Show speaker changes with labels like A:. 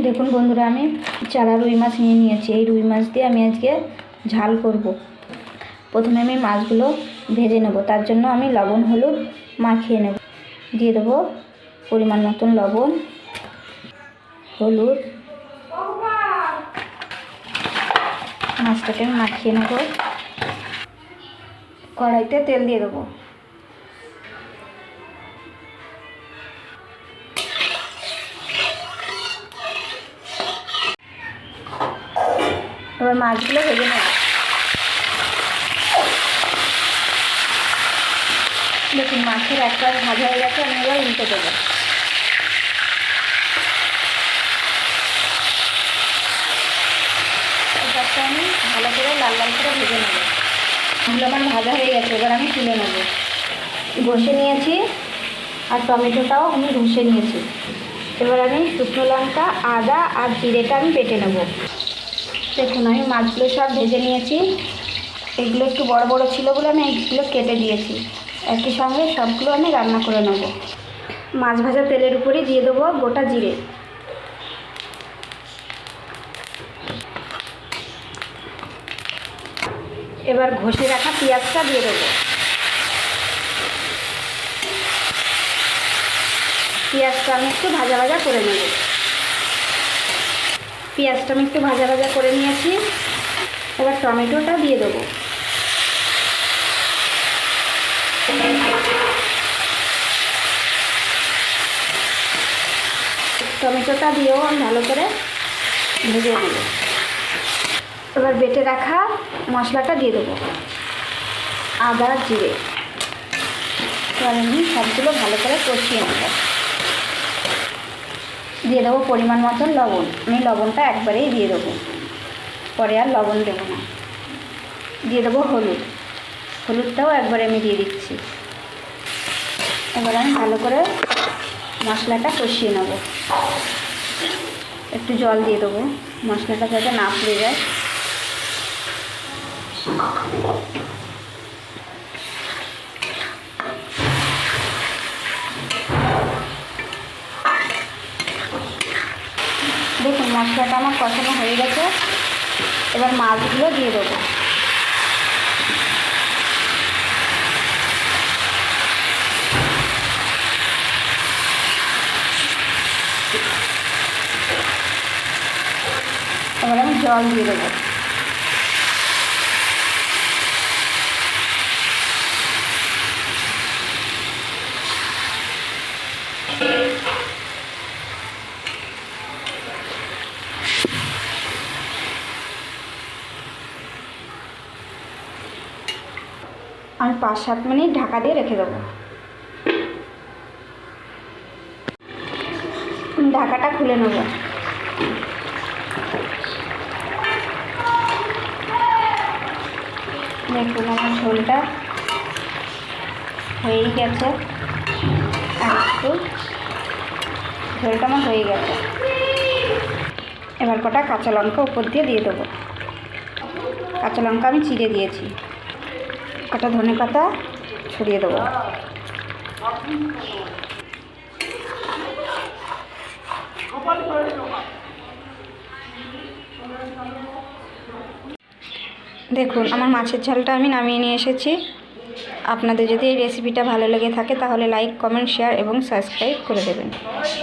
A: দেখুন বন্ধুরা, আমি চারা রুই মাছ নিয়ে নিয়েছি। এই রুই মাছ দিয়ে আমি আজকে ঝাল করব। প্রথমে আমি মাছগুলো ভেজে নেব। তার জন্য আমি লবণ হলুদ মাখিয়ে নেব। দিয়ে দেবো পরিমাণ মতন লবণ, হলুদ। মাছটাকে আমি মাখিয়ে নেব। কড়াইতে তেল দিয়ে দেবো। এবার মাছগুলো ভেজে নেব। দেখুন মাছের এক পাশ ভাজা হয়ে গেছে, আমি এবার উল্টে দেবো। এবারটা আমি ভালো করে লাল লাল করে ভেজে নেব। এগুলো আমার ভাজা হয়ে গেছে, এবার আমি তুলে নেব। ঘষে নিয়েছি আর টমেটোটাও আমি ঘষে নিয়েছি। এবার আমি শুকনো লঙ্কা, আদা আর জিরেটা আমি বেটে নেব। দেখুন আমি মাছগুলো সব ভেজে নিয়েছি। এগুলো একটু বড় বড় ছিল বলে আমি এইগুলো কেটে দিয়েছি। একই সঙ্গে সবগুলো আমি রান্না করে নেব। মাছ ভাজা তেলের উপরই দিয়ে দেবো গোটা জিরে। এবার ঘষে রাখা পেঁয়াজটা দিয়ে দেবো। পেঁয়াজটা আমি একটু ভাজা ভাজা করে নেব। পেঁয়াজটা আমি একটু ভাজা ভাজা করে নিয়েছি। এবার টমেটোটা দিয়ে দেবো। টমেটোটা দিয়েও আমি ভালো করে ভেজে নেব। এবার বেটে রাখা মশলাটা দিয়ে দেবো, আদা জিরে। এবার আমি সবগুলো ভালো করে কষিয়ে নেব। দিয়ে দেবো পরিমাণ মতন লবণ। আমি লবণটা একবারেই দিয়ে দেবো, পরে আর লবণ দেবো না। দিয়ে দেবো হলুদ। হলুদটাও একবারে আমি দিয়ে দিচ্ছি। এবার আমি ভালো করে মশলাটা কষিয়ে নেব। একটু জল দিয়ে দেবো, মশলাটা যাতে না পুড়ে যায়। দেখুন মশলাটা আমার কষানো হয়ে গেছে। এবার মাছগুলো দিয়ে দেবো। এবার আমি জল দিয়ে দেবো। আমি 5-7 মিনিট ঢাকা দিয়ে রেখে দেবো। ঢাকাটা খুলে নেব। দেখুন আমার ঝোলটা হয়েই গেছে। আর একটু ঝোলটা আমার হয়ে গেছে। এবার কটা কাঁচা লঙ্কা উপর দিয়ে দেবো। কাঁচা লঙ্কা আমি চিড়ে দিয়েছি। কটা ধনেপাতা ছড়িয়ে দেবো। দেখুন আমার মাছের ঝালটা আমি নামিয়ে নিয়ে এসেছি। আপনাদের যদি এই রেসিপিটা ভালো লেগে থাকে তাহলে লাইক, কমেন্ট, শেয়ার এবং সাবস্ক্রাইব করে দেবেন।